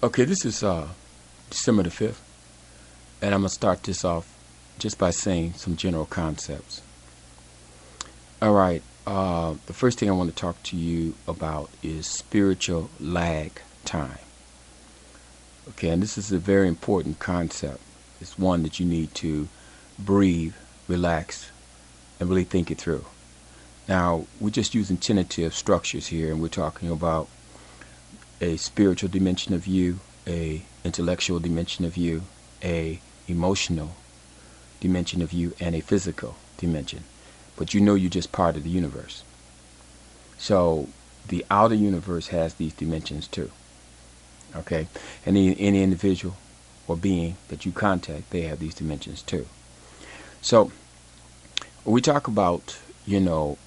Okay, this is December the 5th, and I'm going to start this off just by saying some general concepts. All right, the first thing I want to talk to you about is spiritual lag time. Okay, and this is a very important concept. It's one that you need to breathe, relax, and really think it through. Now, we're just using tentative structures here, and we're talking about a spiritual dimension of you, a intellectual dimension of you, a emotional dimension of you, and a physical dimension. But you know you're just part of the universe. So the outer universe has these dimensions too. Okay? And any individual or being that you contact, they have these dimensions too. So when we talk about,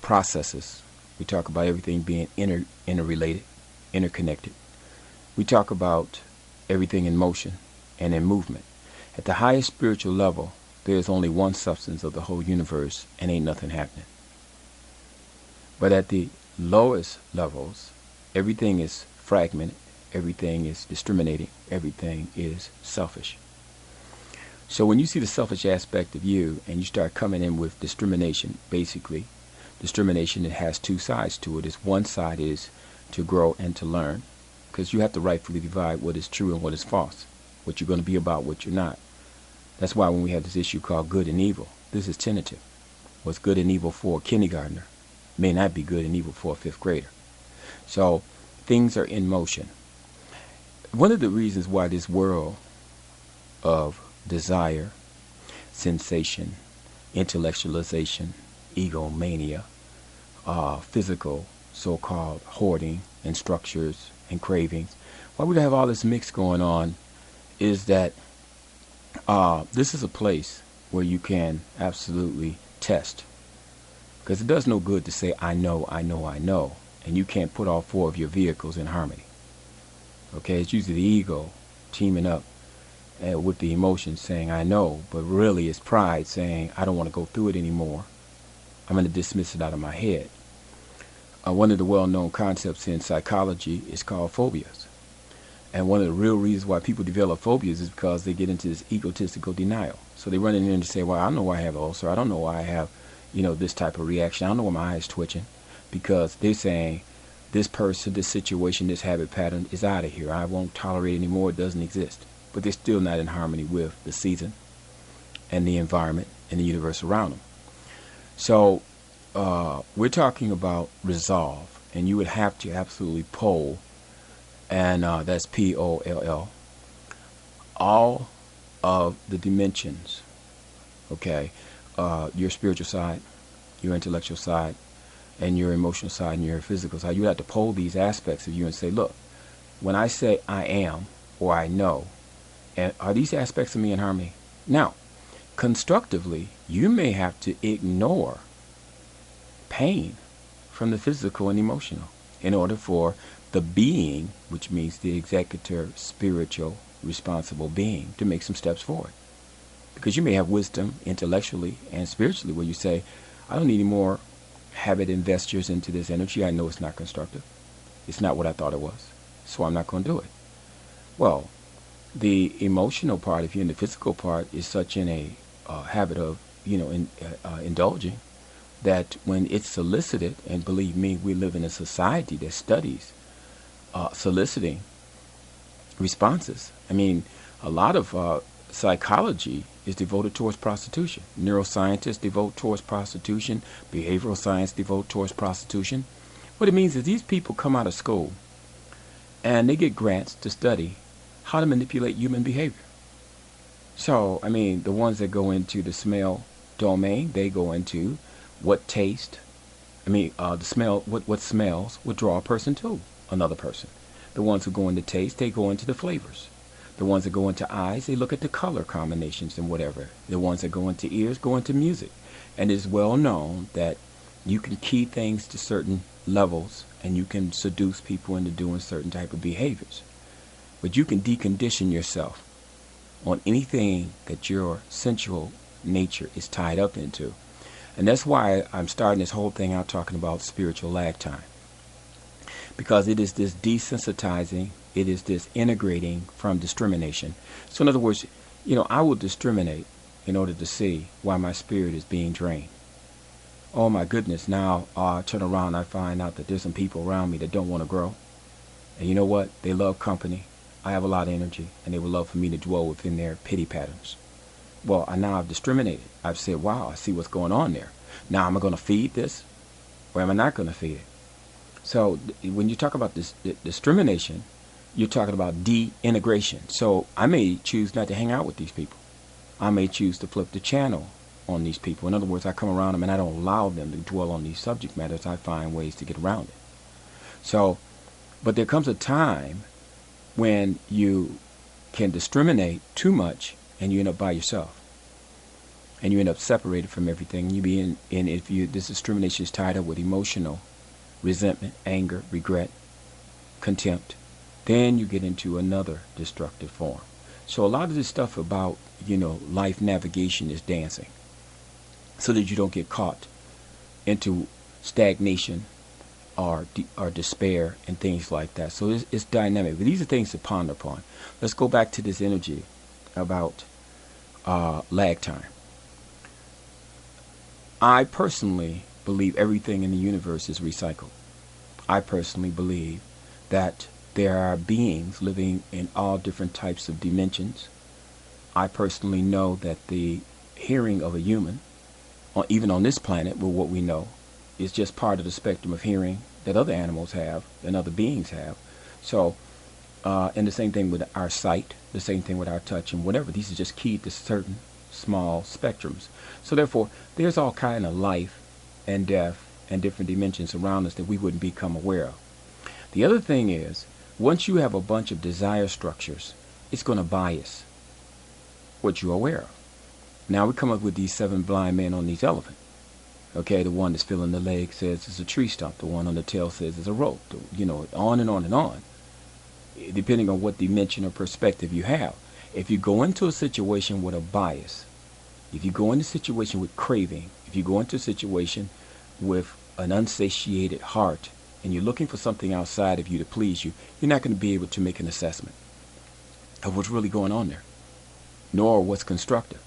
processes, we talk about everything being interrelated, interconnected. We talk about everything in motion and in movement. At the highest spiritual level, there's only one substance of the whole universe and ain't nothing happening. But at the lowest levels, everything is fragmented, everything is discriminating, everything is selfish. So when you see the selfish aspect of you and you start coming in with discrimination, basically, discrimination, it has two sides to it. One side is to grow and to learn, because you have to rightfully divide what is true and what is false, what you're going to be about, what you're not. That's why when we have this issue called good and evil, this is tentative. What's good and evil for a kindergartner may not be good and evil for a fifth grader. So things are in motion. One of the reasons why this world of desire, sensation, intellectualization, egomania, physical so-called hoarding and structures and cravings, why we have all this mix going on is that this is a place where you can absolutely test. Because it does no good to say, I know, and you can't put all four of your vehicles in harmony. Okay, it's usually the ego teaming up with the emotions saying, I know, but really it's pride saying, I don't want to go through it anymore. I'm going to dismiss it out of my head. One of the well-known concepts in psychology is called phobias. And one of the real reasons why people develop phobias is because they get into this egotistical denial. So they run in there and say, well, I don't know why I have an ulcer. I don't know why I have, this type of reaction. I don't know why my eye is twitching. Because they're saying, this person, this situation, this habit pattern is out of here. I won't tolerate it anymore. It doesn't exist. But they're still not in harmony with the season and the environment and the universe around them. So we're talking about resolve, and you would have to absolutely poll, and that's POLL, all of the dimensions, okay, your spiritual side, your intellectual side, and your emotional side, and your physical side. You have to poll these aspects of you and say, look, when I say I am or I know, and are these aspects of me in harmony? Now, constructively, you may have to ignore pain from the physical and emotional in order for the being, which means the executor, spiritual, responsible being, to make some steps forward. Because you may have wisdom intellectually and spiritually where you say, I don't need any more habit investors into this energy. I know it's not constructive. It's not what I thought it was. So I'm not going to do it. Well, the emotional part of you and the physical part is such in a habit of, indulging, that when it's solicited, and believe me, we live in a society that studies soliciting responses. I mean, a lot of psychology is devoted towards prostitution. Neuroscientists devote towards prostitution. Behavioral science devote towards prostitution. What it means is these people come out of school and they get grants to study how to manipulate human behavior. So, I mean, the ones that go into the smell domain, they go into what taste, the smell, what smells would draw a person to another person. The ones who go into taste, they go into the flavors. The ones that go into eyes, they look at the color combinations and whatever. The ones that go into ears go into music. And it's well known that you can key things to certain levels and you can seduce people into doing certain type of behaviors. But you can decondition yourself on anything that your sensual nature is tied up into. And that's why I'm starting this whole thing out talking about spiritual lag time. because it is this desensitizing, it is this integrating from discrimination. So in other words, I will discriminate in order to see why my spirit is being drained. Oh my goodness, now I turn around and I find out that there's some people around me that don't want to grow. And you know what? They love company. I have a lot of energy, and they would love for me to dwell within their pity patterns. Well, now I've discriminated. I've said, wow, I see what's going on there. Now, am I going to feed this, or am I not going to feed it? So when you talk about this discrimination, you're talking about de-integration. So I may choose not to hang out with these people. I may choose to flip the channel on these people. In other words, I come around them and I don't allow them to dwell on these subject matters. I find ways to get around it. So, but there comes a time when you can discriminate too much and you end up by yourself. And you end up separated from everything. You be in if this discrimination is tied up with emotional resentment, anger, regret, contempt, then you get into another destructive form. So a lot of this stuff about, life navigation is dancing so that you don't get caught into stagnation or despair and things like that. So it's dynamic. But these are things to ponder upon. Let's go back to this energy about lag time. I personally believe everything in the universe is recycled. I personally believe that there are beings living in all different types of dimensions. I personally know that the hearing of a human, even on this planet, with what we know, is just part of the spectrum of hearing that other animals have and other beings have. So, and the same thing with our sight, the same thing with our touch and whatever. These are just keyed to certain small spectrums. So therefore, there's all kind of life and death and different dimensions around us that we wouldn't become aware of. The other thing is, once you have a bunch of desire structures, it's going to bias what you're aware of. Now we come up with these 7 blind men on these elephants. Okay, the one that's feeling the leg says it's a tree stump. The one on the tail says it's a rope. On and on and on, depending on what dimension or perspective you have. If you go into a situation with a bias, if you go into a situation with craving, if you go into a situation with an unsatiated heart, and you're looking for something outside of you to please you, you're not going to be able to make an assessment of what's really going on there, nor what's constructive.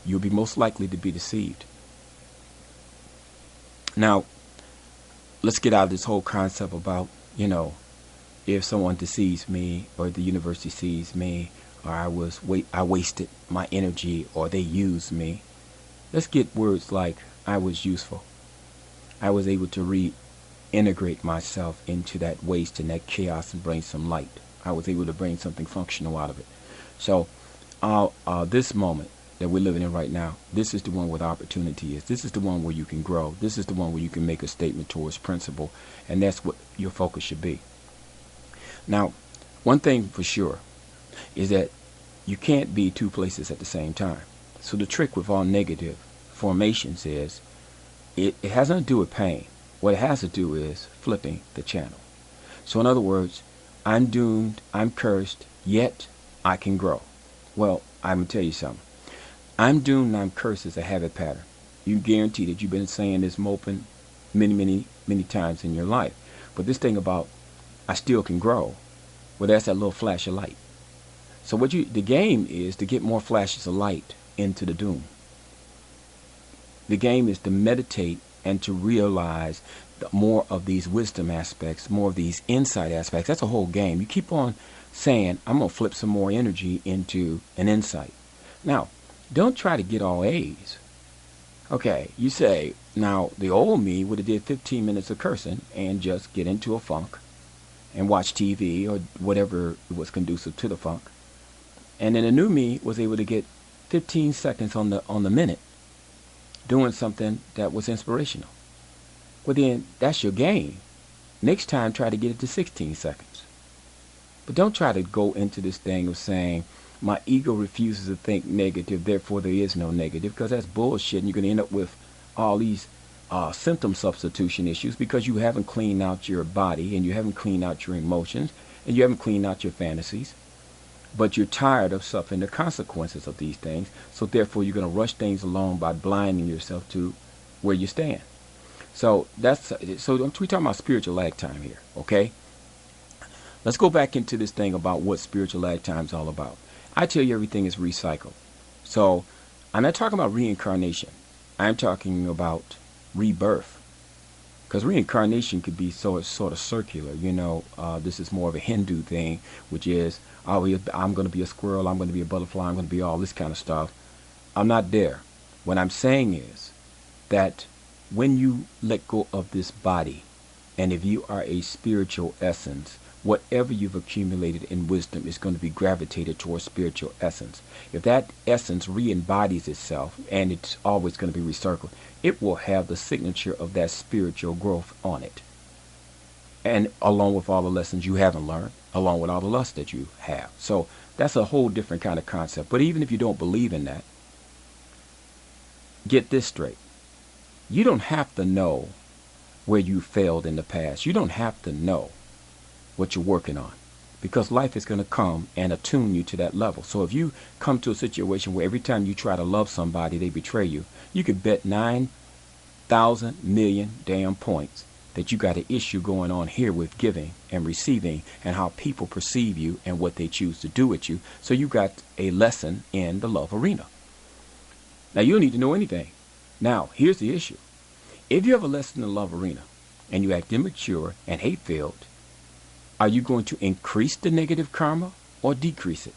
You'll be most likely to be deceived. Now, let's get out of this whole concept about, if someone deceives me or the university sees me, or I wasted my energy, or they used me. Let's get words like I was useful. I was able to reintegrate myself into that waste and that chaos and bring some light. I was able to bring something functional out of it. So this moment that we're living in right now, this is the one where the opportunity is. This is the one where you can grow. This is the one where you can make a statement towards principle, and that's what your focus should be. Now, one thing for sure is that you can't be 2 places at the same time. So the trick with all negative formations is it has nothing to do with pain. What it has to do is flipping the channel. So in other words, I'm doomed, I'm cursed, yet I can grow. Well, I'm going to tell you something. I'm doomed and I'm cursed is a habit pattern. You guarantee that you've been saying this moping many times in your life. But this thing about I still can grow, well, that's that little flash of light. So the game is to get more flashes of light into the doom. The game is to meditate and to realize more of these wisdom aspects, more of these insight aspects. That's a whole game. You keep on saying, I'm going to flip some more energy into an insight. Now, don't try to get all A's. Okay, you say, now the old me would have did 15 minutes of cursing and just get into a funk and watch TV or whatever was conducive to the funk. And then the new me was able to get 15 seconds on the minute doing something that was inspirational. Well, then that's your game. Next time, try to get it to 16 seconds. But don't try to go into this thing of saying, my ego refuses to think negative, therefore there is no negative, because that's bullshit, and you're going to end up with all these symptom substitution issues because you haven't cleaned out your body, and you haven't cleaned out your emotions, and you haven't cleaned out your fantasies. But you're tired of suffering the consequences of these things, so therefore you're going to rush things along by blinding yourself to where you stand. So we're talking about spiritual lag time here, okay? let's go back into this thing about what spiritual lag time is all about. I tell you everything is recycled. So I'm not talking about reincarnation. I'm talking about rebirth. Because reincarnation could be sort of circular. This is more of a Hindu thing, which is, oh, I'm going to be a squirrel, I'm going to be a butterfly, I'm going to be all this kind of stuff. I'm not there. What I'm saying is that when you let go of this body, and if you are a spiritual essence, whatever you've accumulated in wisdom is going to be gravitated towards spiritual essence. If that essence re-embodies itself, and it's always going to be recircled, it will have the signature of that spiritual growth on it. And along with all the lessons you haven't learned, along with all the lust that you have. So that's a whole different kind of concept. But even if you don't believe in that, get this straight. You don't have to know where you failed in the past. You don't have to know what you're working on, because life is going to come and attune you to that level. So if you come to a situation where every time you try to love somebody, they betray you, you could bet 9,000 million damn points that you got an issue going on here with giving and receiving and how people perceive you and what they choose to do with you. So you got a lesson in the love arena. Now, you don't need to know anything. Now, here's the issue. If you have a lesson in the love arena and you act immature and hate-filled, are you going to increase the negative karma or decrease it?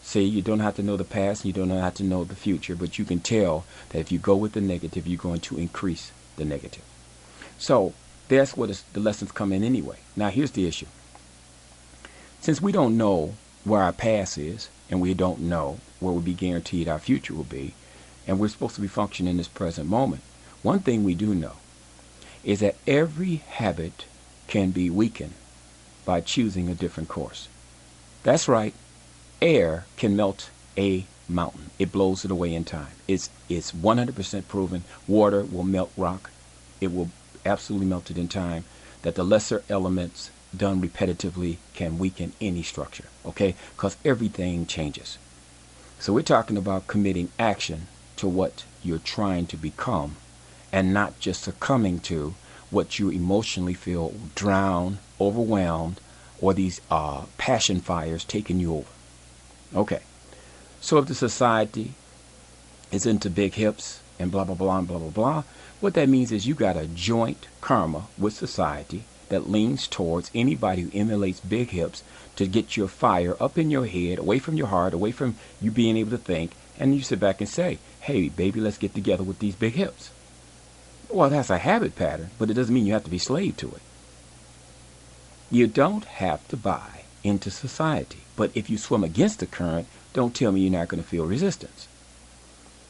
See, you don't have to know the past and you don't have to know the future, but you can tell that if you go with the negative, you're going to increase the negative. So that's where the lessons come in anyway. Now, here's the issue. Since we don't know where our past is and we don't know where we'll be guaranteed our future will be, and we're supposed to be functioning in this present moment, one thing we do know is that every habit can be weakened by choosing a different course. That's right. Air can melt a mountain. It blows it away in time. It's 100% proven. Water will melt rock. It will absolutely melt it in time. That the lesser elements done repetitively can weaken any structure. Okay? Because everything changes. So we're talking about committing action to what you're trying to become and not just succumbing to what you emotionally feel drowned, overwhelmed, or these passion fires taking you over. Okay. So if the society is into big hips and blah, blah, blah, and blah, blah, blah, what that means is you got a joint karma with society that leans towards anybody who emulates big hips to get your fire up in your head, away from your heart, away from you being able to think, and you sit back and say, hey, baby, let's get together with these big hips. Well, that's a habit pattern, but it doesn't mean you have to be slave to it. You don't have to buy into society. But if you swim against the current, don't tell me you're not going to feel resistance.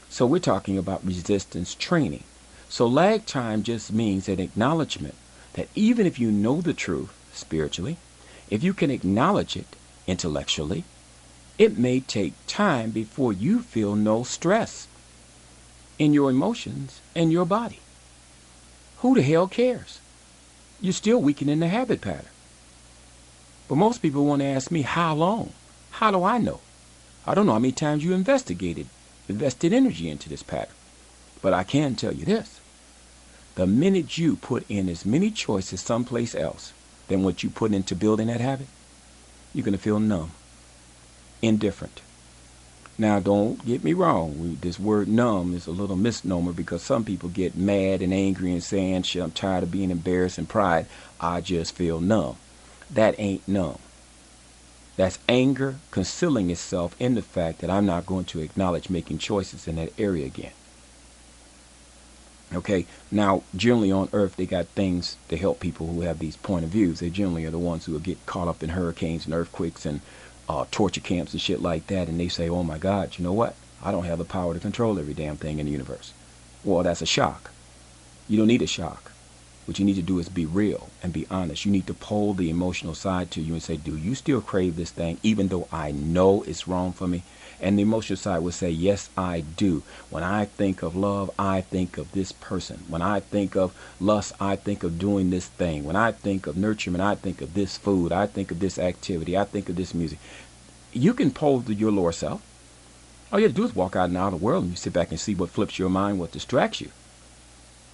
So we're talking about resistance training. So lag time just means an acknowledgement that even if you know the truth spiritually, if you can acknowledge it intellectually, it may take time before you feel no stress in your emotions and your body. Who the hell cares? You're still weakening the habit pattern. But most people want to ask me, how long? How do I know? I don't know how many times you invested energy into this pattern. But I can tell you this. The minute you put in as many choices someplace else than what you put into building that habit, you're going to feel numb, indifferent. Now, don't get me wrong. This word numb is a little misnomer because some people get mad and angry and saying, shit, I'm tired of being embarrassed and pride. I just feel numb. That ain't numb. That's anger concealing itself in the fact that I'm not going to acknowledge making choices in that area again. Okay, now generally on earth they got things to help people who have these point of views. They generally are the ones who will get caught up in hurricanes and earthquakes and torture camps and shit like that, and they say, oh my God, you know what? I don't have the power to control every damn thing in the universe. Well, that's a shock. You don't need a shock. What you need to do is be real and be honest. You need to pull the emotional side to you and say, do you still crave this thing even though I know it's wrong for me? And the emotional side will say, yes, I do. When I think of love, I think of this person. When I think of lust, I think of doing this thing. When I think of nurturement, I think of this food. I think of this activity. I think of this music. You can pull your lower self. All you have to do is walk out in the outer world and you sit back and see what flips your mind, what distracts you.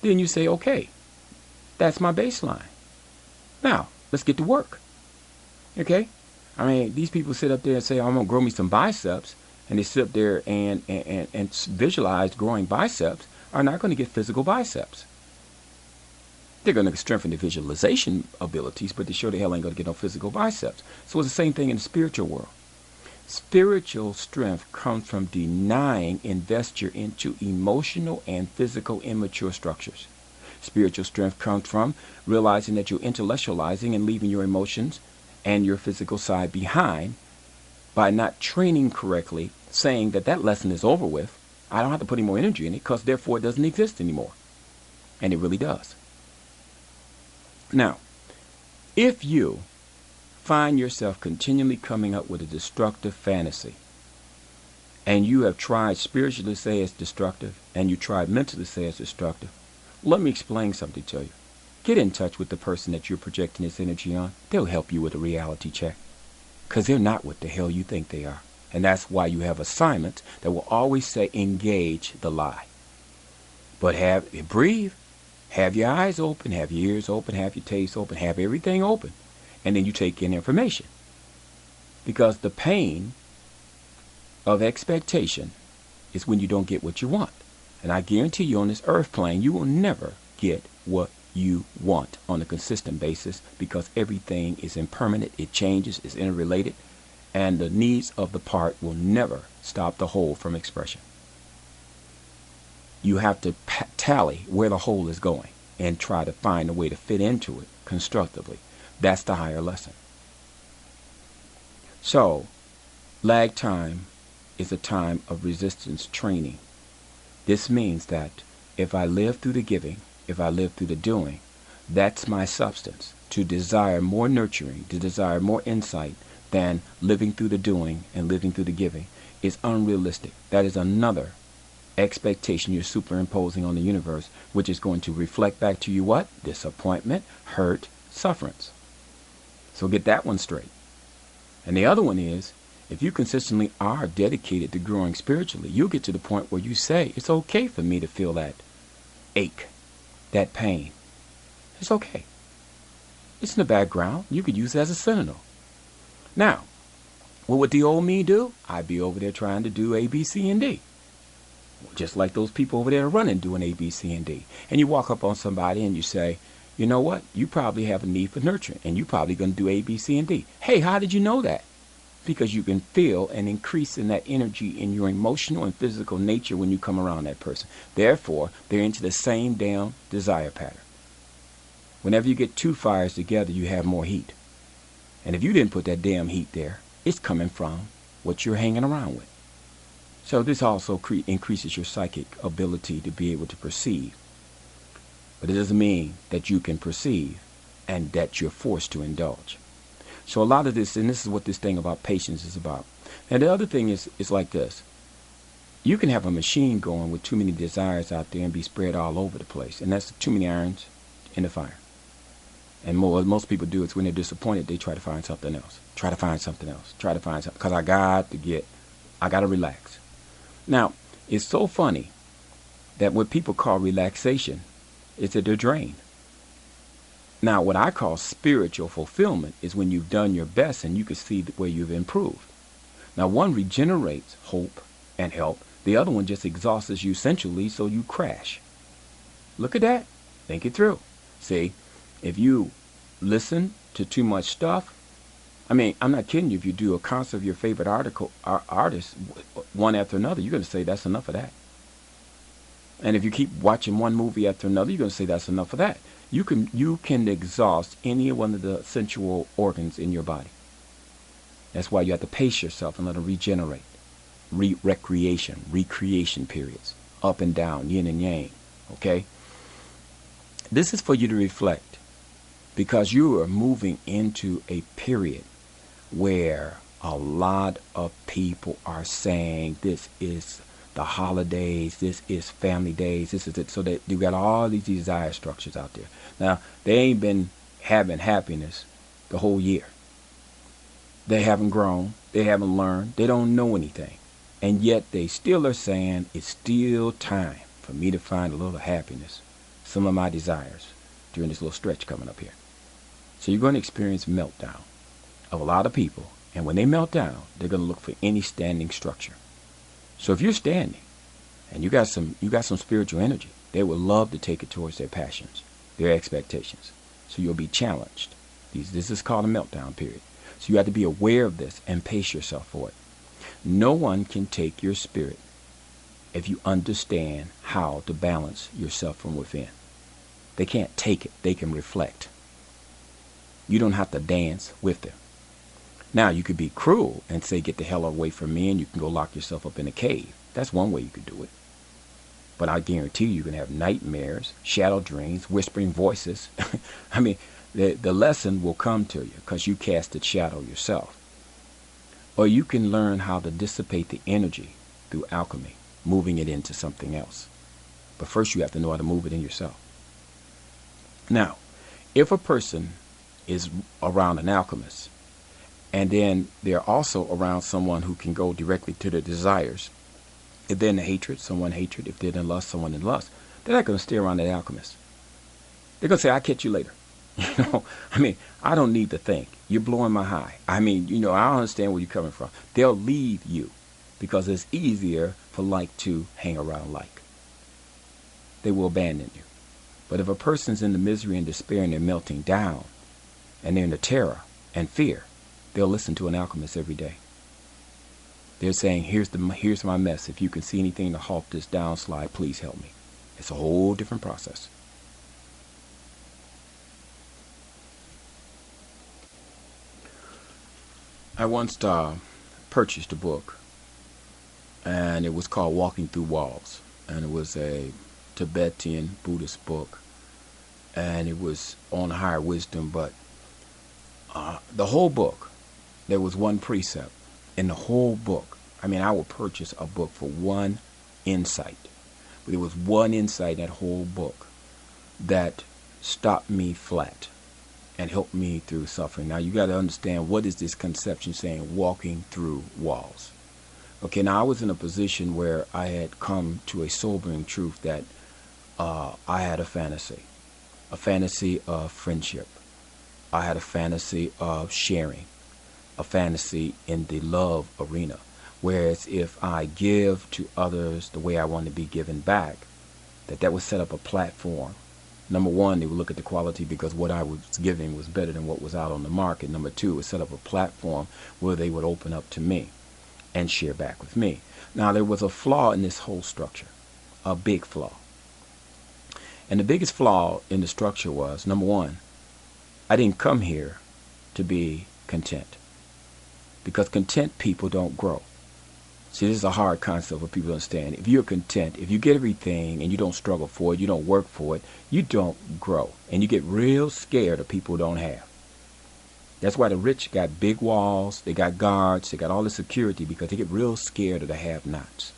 Then you say, okay, that's my baseline. Now, let's get to work. Okay? I mean, these people sit up there and say, I'm going to grow me some biceps, and they sit up there and visualize growing biceps, are not going to get physical biceps. They're going to strengthen their visualization abilities, but they sure the hell ain't going to get no physical biceps. So it's the same thing in the spiritual world. Spiritual strength comes from denying investure into emotional and physical immature structures. Spiritual strength comes from realizing that you're intellectualizing and leaving your emotions and your physical side behind by not training correctly, saying that that lesson is over with. I don't have to put any more energy in it because therefore it doesn't exist anymore. And it really does. Now, if you find yourself continually coming up with a destructive fantasy, and you have tried spiritually to say it's destructive, and you tried mentally to say it's destructive, let me explain something to you. Get in touch with the person that you're projecting this energy on. They'll help you with a reality check. Because they're not what the hell you think they are. And that's why you have assignments that will always say engage the lie. But breathe. Have your eyes open, have your ears open, have your taste open, have everything open. And then you take in information. Because the pain of expectation is when you don't get what you want. And I guarantee you on this earth plane, you will never get what you want on a consistent basis because everything is impermanent, it changes, it's interrelated, and the needs of the part will never stop the whole from expression. You have to tally where the whole is going and try to find a way to fit into it constructively. That's the higher lesson. So, lag time is a time of resistance training. This means that if I live through the giving, if I live through the doing, that's my substance. To desire more nurturing, to desire more insight than living through the doing and living through the giving is unrealistic. That is another expectation you're superimposing on the universe, which is going to reflect back to you what? Disappointment, hurt, sufferance. So get that one straight. And the other one is, if you consistently are dedicated to growing spiritually, you'll get to the point where you say, it's okay for me to feel that ache, that pain. It's okay. It's in the background. You could use it as a sentinel. Now, what would the old me do? I'd be over there trying to do A, B, C, and D. Just like those people over there running doing A, B, C, and D. And you walk up on somebody and you say, you know what? You probably have a need for nurturing, and you're probably going to do A, B, C, and D. Hey, how did you know that? Because you can feel an increase in that energy in your emotional and physical nature when you come around that person. Therefore, they're into the same damn desire pattern. Whenever you get two fires together, you have more heat. And if you didn't put that damn heat there, it's coming from what you're hanging around with. So this also increases your psychic ability to be able to perceive. But it doesn't mean that you can perceive and that you're forced to indulge. So a lot of this, and this is what this thing about patience is about. And the other thing is like this. You can have a machine going with too many desires out there and be spread all over the place. And that's too many irons in the fire. And what most people do is when they're disappointed, they try to find something else. Try to find something else. Try to find something. Because I got to relax. Now, it's so funny that what people call relaxation is that they're drained. Now, what I call spiritual fulfillment is when you've done your best and you can see where you've improved. Now, one regenerates hope and help. The other one just exhausts you sensually, so you crash. Look at that. Think it through. See, if you listen to too much stuff, I mean, I'm not kidding you. If you do a concert of your favorite artist, one after another, you're going to say that's enough of that. And if you keep watching one movie after another, you're going to say that's enough of that. You can exhaust any one of the sensual organs in your body. That's why you have to pace yourself and let them regenerate. Recreation periods. Up and down, yin and yang. Okay? This is for you to reflect. Because you are moving into a period where a lot of people are saying this is the holidays, this is family days, this is it. So that you got all these desire structures out there. Now, they ain't been having happiness the whole year. They haven't grown. They haven't learned. They don't know anything. And yet they still are saying it's still time for me to find a little happiness, some of my desires during this little stretch coming up here. So you're going to experience meltdown. of a lot of people, and when they melt down, they're going to look for any standing structure. So if you're standing and you got some spiritual energy, they would love to take it towards their passions, their expectations. So you'll be challenged. This is called a meltdown period. So you have to be aware of this and pace yourself for it. No one can take your spirit if you understand how to balance yourself from within. They can't take it. They can reflect. You don't have to dance with them. Now, you could be cruel and say, get the hell away from me, and you can go lock yourself up in a cave. That's one way you could do it. But I guarantee you can have nightmares, shadow dreams, whispering voices. I mean, the lesson will come to you because you casted shadow yourself. Or you can learn how to dissipate the energy through alchemy, moving it into something else. But first you have to know how to move it in yourself. Now, if a person is around an alchemist, and then they're also around someone who can go directly to their desires, if they're in hatred, someone hatred. If they're in lust, someone in lust, they're not going to stay around that alchemist. They're going to say, I'll catch you later. I mean, I don't need to think. You're blowing my high. I mean, I don't understand where you're coming from. They'll leave you because it's easier for like to hang around like. They will abandon you. But if a person's in the misery and despair and they're melting down and they're in the terror and fear, they'll listen to an alchemist every day. They're saying, here's my mess. If you can see anything to halt this downslide, please help me. It's a whole different process. I once purchased a book, and it was called Walking Through Walls. And it was a Tibetan Buddhist book, and it was on higher wisdom. But the whole book, there was one precept in the whole book. I mean, I would purchase a book for one insight. But there was one insight in that whole book that stopped me flat and helped me through suffering. Now, you got to understand, what is this conception saying, walking through walls? Okay, now I was in a position where I had come to a sobering truth that I had a fantasy of friendship. I had a fantasy of sharing, a fantasy in the love arena. Whereas if I give to others the way I want to be given back, that would set up a platform. Number one, they would look at the quality because what I was giving was better than what was out on the market. Number two, it would set up a platform where they would open up to me and share back with me. Now, there was a flaw in this whole structure, a big flaw. And the biggest flaw in the structure was, number one, I didn't come here to be content, because content people don't grow. See, this is a hard concept for people to understand. If you're content, if you get everything and you don't struggle for it, you don't work for it, you don't grow. And you get real scared of people who don't have. That's why the rich got big walls, they got guards, they got all the security, because they get real scared of the have-nots.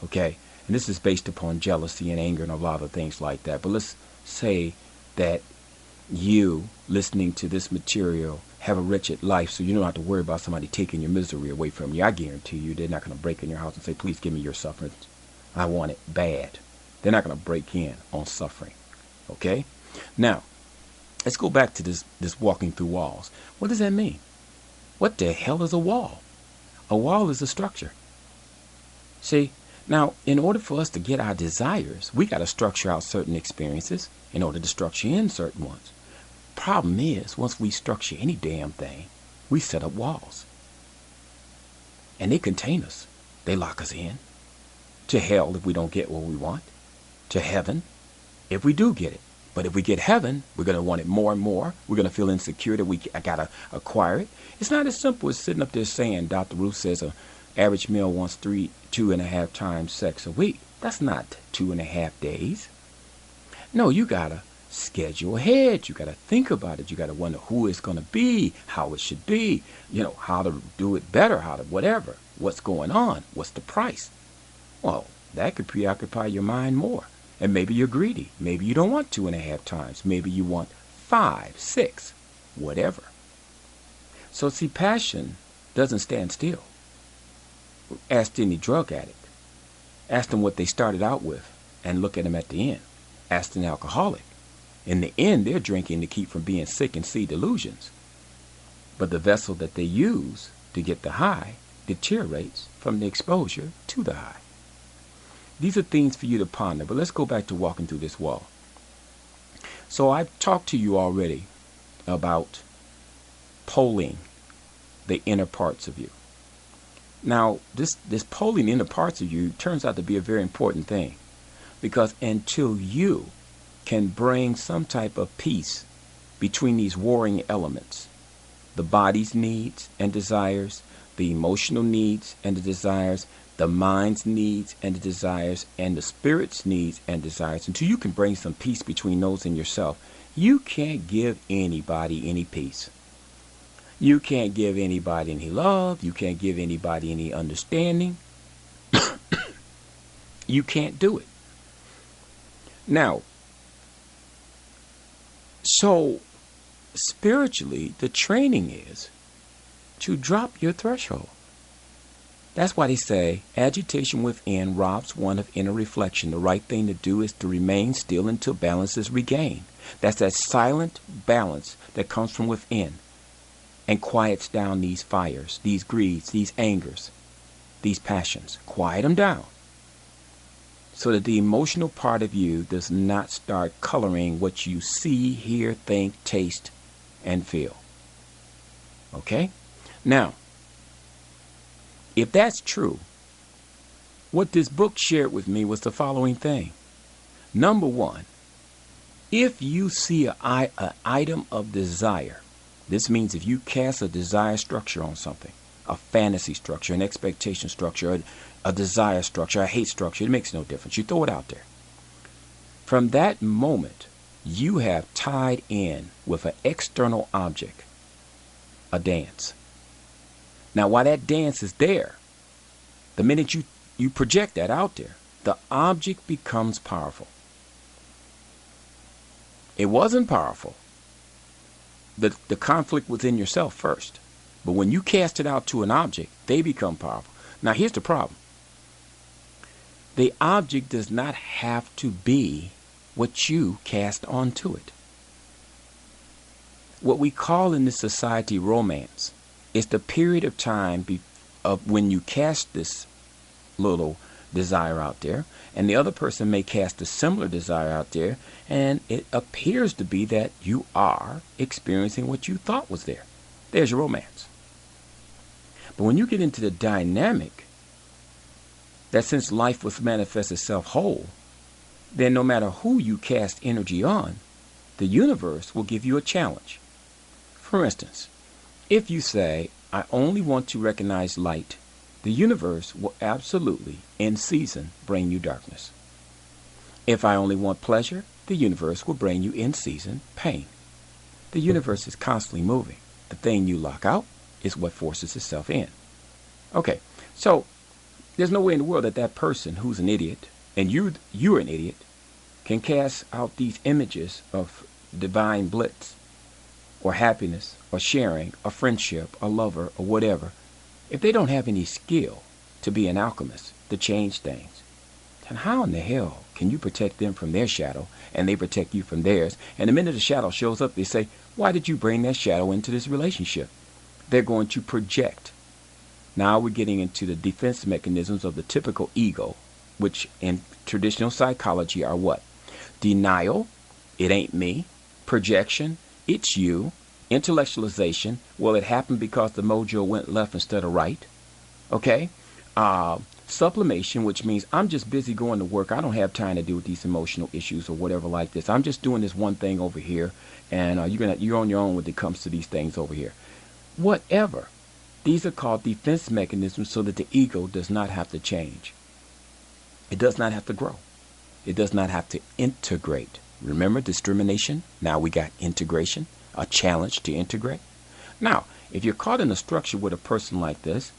Okay? And this is based upon jealousy and anger and a lot of things like that. But let's say that you, listening to this material, have a wretched life, so you don't have to worry about somebody taking your misery away from you. I guarantee you they're not going to break in your house and say, please give me your suffering. I want it bad. They're not going to break in on suffering. Okay? Now, let's go back to this walking through walls. What does that mean? What the hell is a wall? A wall is a structure. See, now, in order for us to get our desires, we got to structure out certain experiences in order to structure in certain ones. Problem is, once we structure any damn thing, we set up walls. And they contain us. They lock us in. To hell if we don't get what we want. To heaven if we do get it. But if we get heaven, we're going to want it more and more. We're going to feel insecure that I got to acquire it. It's not as simple as sitting up there saying, Dr. Ruth says an average male wants 2.5 times sex a week. That's not 2.5 days. No, you got to schedule ahead. You got to think about it. You got to wonder who it's going to be, how it should be, how to do it better, how to whatever, what's going on, what's the price. Well, that could preoccupy your mind more. And maybe you're greedy. Maybe you don't want 2.5 times. Maybe you want 5, 6, whatever. So see, passion doesn't stand still. Ask any drug addict. Ask them what they started out with and look at them at the end. Ask an alcoholic. In the end, they're drinking to keep from being sick and see delusions. But the vessel that they use to get the high deteriorates from the exposure to the high. These are things for you to ponder, but let's go back to walking through this wall. So I've talked to you already about polling the inner parts of you. Now, this polling the inner parts of you turns out to be a very important thing, because until you can bring some type of peace between these warring elements, the body's needs and desires, the emotional needs and the desires, the mind's needs and the desires, and the spirit's needs and desires, until you can bring some peace between those in yourself, you can't give anybody any peace. You can't give anybody any love. You can't give anybody any understanding. You can't do it. Now, so spiritually, the training is to drop your threshold. That's why they say agitation within robs one of inner reflection. The right thing to do is to remain still until balance is regained. That's that silent balance that comes from within and quiets down these fires, these greeds, these angers, these passions. Quiet them down so that the emotional part of you does not start coloring what you see, hear, think, taste, and feel. Okay? Now, if that's true, what this book shared with me was the following thing. Number one, if you see an item of desire, this means if you cast a desire structure on something, a fantasy structure, an expectation structure, a desire structure, a hate structure, it makes no difference. You throw it out there. From that moment, you have tied in with an external object, a dance. Now, while that dance is there, the minute you project that out there, the object becomes powerful. It wasn't powerful. The conflict was in yourself first. But when you cast it out to an object, they become powerful. Now, here's the problem. The object does not have to be what you cast onto it. What we call in this society romance is the period of time of when you cast this little desire out there, and the other person may cast a similar desire out there, and it appears to be that you are experiencing what you thought was there. There's your romance. But when you get into the dynamic that since life was manifest itself whole, then no matter who you cast energy on, the universe will give you a challenge. For instance, if you say, I only want to recognize light, the universe will absolutely, in season, bring you darkness. If I only want pleasure, the universe will bring you in season pain. The universe is constantly moving. The thing you lock out is what forces itself in. Okay, so there's no way in the world that that person who's an idiot, and you're an idiot, can cast out these images of divine bliss, or happiness, or sharing, or friendship, or lover, or whatever, if they don't have any skill to be an alchemist, to change things. Then how in the hell can you protect them from their shadow, and they protect you from theirs? And the minute the shadow shows up, they say, why did you bring that shadow into this relationship? They're going to project. Now we're getting into the defense mechanisms of the typical ego, which in traditional psychology are what? Denial, it ain't me. Projection, it's you. Intellectualization, well, it happened because the mojo went left instead of right. Okay? Sublimation, which means I'm just busy going to work. I don't have time to deal with these emotional issues or whatever like this. I'm just doing this one thing over here, and you're on your own when it comes to these things over here. Whatever. These are called defense mechanisms so that the ego does not have to change. It does not have to grow. It does not have to integrate. Remember discrimination? Now we got integration. A challenge to integrate. Now, if you're caught in a structure with a person like this,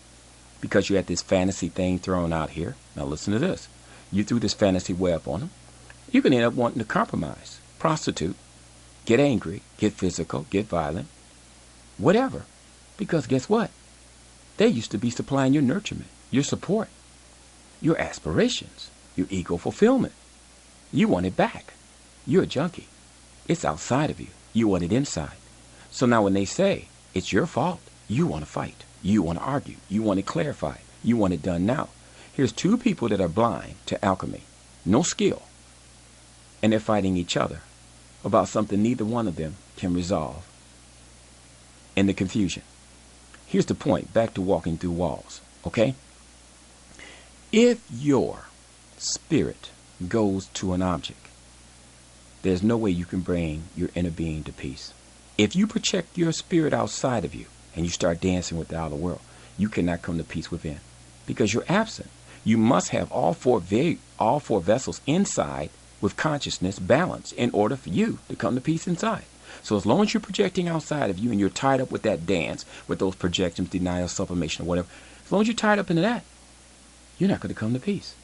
because you had this fantasy thing thrown out here, now listen to this. You threw this fantasy web on them. You can end up wanting to compromise, prostitute, get angry, get physical, get violent, whatever. Because guess what? They used to be supplying your nurturement, your support, your aspirations, your ego fulfillment. You want it back. You're a junkie. It's outside of you. You want it inside. So now when they say, It's your fault. You want to fight. You want to argue. You want it clarified. You want it done now. Here's two people that are blind to alchemy, no skill, and they're fighting each other about something neither one of them can resolve in the confusion. Here's the point, back to walking through walls, okay? If your spirit goes to an object, there's no way you can bring your inner being to peace. If you project your spirit outside of you and you start dancing with the outer world, you cannot come to peace within because you're absent. You must have all four vessels inside with consciousness balanced in order for you to come to peace inside. So as long as you're projecting outside of you and you're tied up with that dance, with those projections, denial, sublimation, or whatever, as long as you're tied up into that, you're not going to come to peace.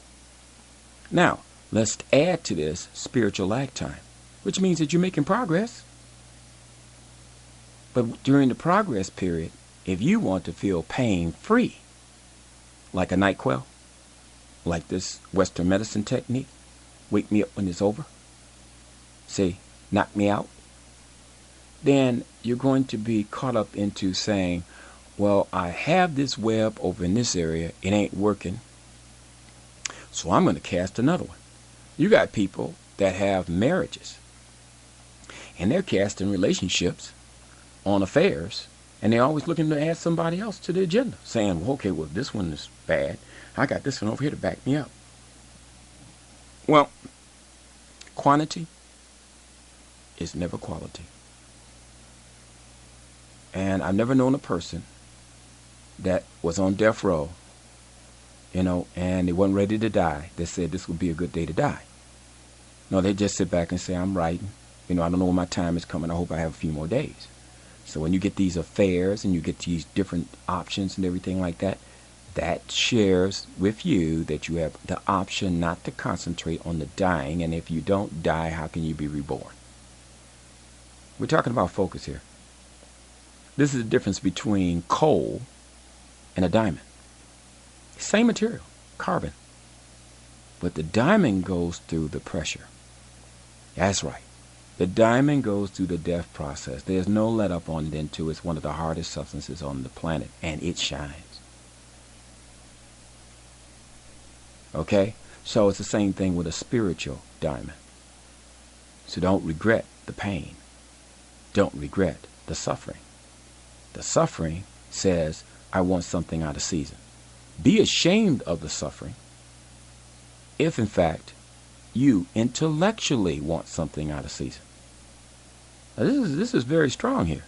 Now, let's add to this spiritual lag time, which means that you're making progress. But during the progress period, if you want to feel pain-free, like a NyQuil, like this Western medicine technique, wake me up when it's over, say, knock me out, then you're going to be caught up into saying, well, I have this web over in this area, it ain't working, so I'm going to cast another one. You got people that have marriages, and they're casting relationships on affairs, and they're always looking to add somebody else to the agenda, saying, well, okay, well, this one is bad. I got this one over here to back me up. Well, quantity is never quality. And I've never known a person that was on death row, and they wasn't ready to die, that said this would be a good day to die. No, they just sit back and say, I'm writing. I don't know when my time is coming. I hope I have a few more days. So when you get these affairs and you get these different options and everything like that, that shares with you that you have the option not to concentrate on the dying. And if you don't die, how can you be reborn? We're talking about focus here. This is the difference between coal and a diamond. Same material, carbon. But the diamond goes through the pressure. That's right. The diamond goes through the death process. There's no let up on it until it's one of the hardest substances on the planet, and it shines. Okay? So it's the same thing with a spiritual diamond. So don't regret the pain. Don't regret the suffering. The suffering says, I want something out of season. Be ashamed of the suffering if, in fact, you intellectually want something out of season. Now, this is very strong here.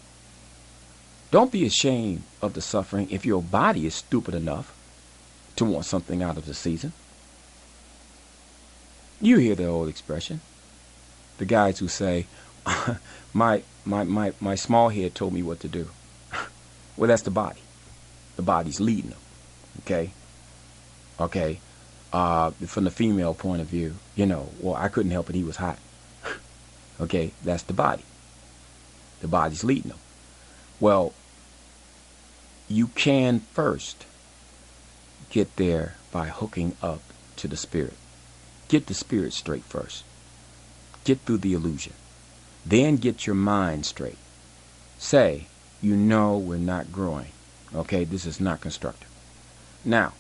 Don't be ashamed of the suffering if your body is stupid enough to want something out of the season. You hear the old expression. The guys who say, my small head told me what to do. Well, that's the body. The body's leading them. Okay? Okay. From the female point of view, well, I couldn't help it. He was hot. Okay? That's the body. The body's leading them. Well, you can first get there by hooking up to the spirit. Get the spirit straight first. Get through the illusion. Then get your mind straight. Say, we're not growing. Okay, this is not constructive. Now,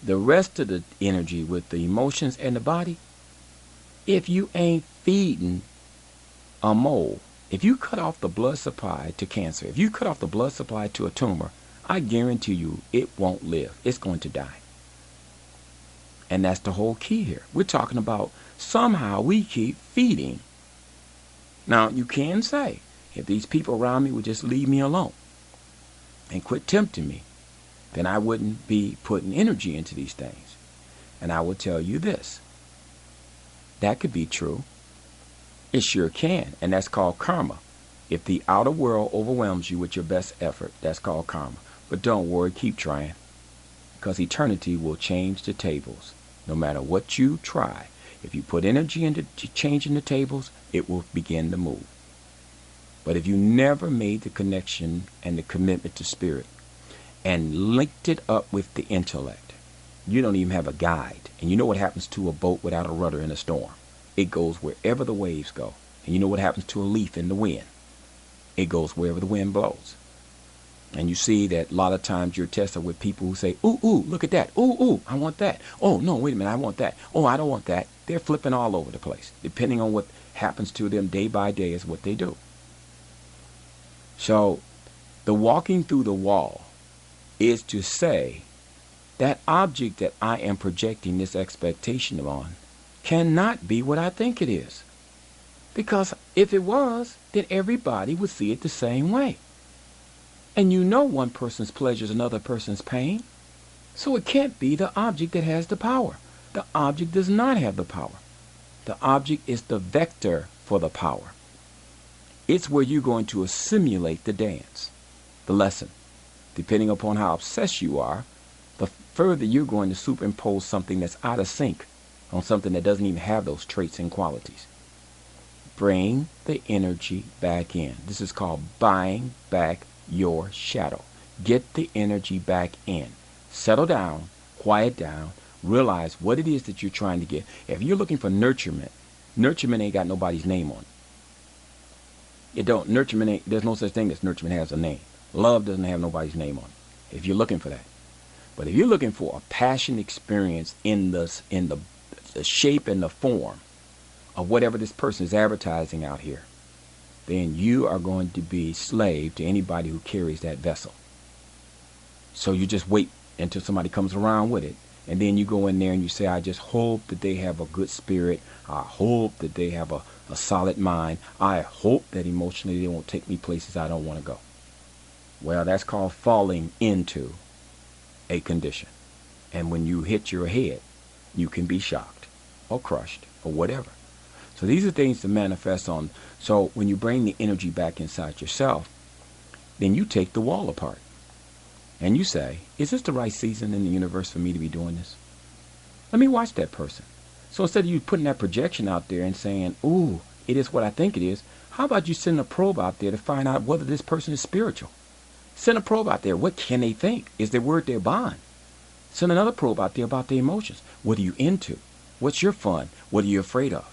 the rest of the energy with the emotions and the body, if you ain't feeding a mole, if you cut off the blood supply to cancer, if you cut off the blood supply to a tumor, I guarantee you it won't live. It's going to die. And that's the whole key here. We're talking about somehow we keep feeding. Now, you can say, if these people around me would just leave me alone and quit tempting me, then I wouldn't be putting energy into these things. And I will tell you this. That could be true. It sure can. And that's called karma. If the outer world overwhelms you with your best effort, that's called karma. But don't worry, keep trying. Because eternity will change the tables. No matter what you try, if you put energy into changing the tables, it will begin to move. But if you never made the connection and the commitment to spirit and linked it up with the intellect, you don't even have a guide. And you know what happens to a boat without a rudder in a storm? It goes wherever the waves go. And you know what happens to a leaf in the wind? It goes wherever the wind blows. And you see that a lot of times you're tested with people who say, ooh, ooh, look at that. Ooh, ooh, I want that. Oh, no, wait a minute, I want that. Oh, I don't want that. They're flipping all over the place. Depending on what happens to them day by day is what they do. So the walking through the wall is to say that object that I am projecting this expectation on cannot be what I think it is. Because if it was, then everybody would see it the same way. And you know one person's pleasure is another person's pain. So it can't be the object that has the power. The object does not have the power. The object is the vector for the power. It's where you're going to assimilate the dance, the lesson. Depending upon how obsessed you are, the further you're going to superimpose something that's out of sync on something that doesn't even have those traits and qualities. Bring the energy back in. This is called buying back your shadow. Get the energy back in. Settle down, quiet down, realize what it is that you're trying to get. If you're looking for nurturement, nurturement ain't got nobody's name on it. There's no such thing as nurturement has a name. Love doesn't have nobody's name on it, if you're looking for that. But if you're looking for a passion experience in the shape and the form of whatever this person is advertising out here, then you are going to be slave to anybody who carries that vessel. So you just wait until somebody comes around with it, and then you go in there and you say, I just hope that they have a good spirit. I hope that they have a solid mind. I hope that emotionally they won't take me places I don't want to go. Well, that's called falling into a condition. And when you hit your head, you can be shocked or crushed or whatever. So these are things to manifest on. So when you bring the energy back inside yourself, then you take the wall apart. And you say, is this the right season in the universe for me to be doing this? Let me watch that person. So instead of you putting that projection out there and saying, ooh, it is what I think it is, how about you send a probe out there to find out whether this person is spiritual? Send a probe out there. What can they think? Is their word their bond? Send another probe out there about their emotions. What are you into? What's your fun? What are you afraid of?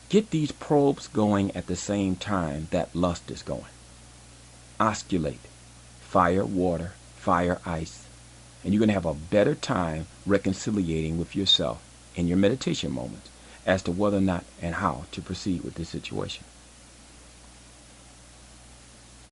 Get these probes going at the same time that lust is going. Osculate. Fire, water, fire, ice. And you're going to have a better time reconciliating with yourself in your meditation moments as to whether or not and how to proceed with this situation.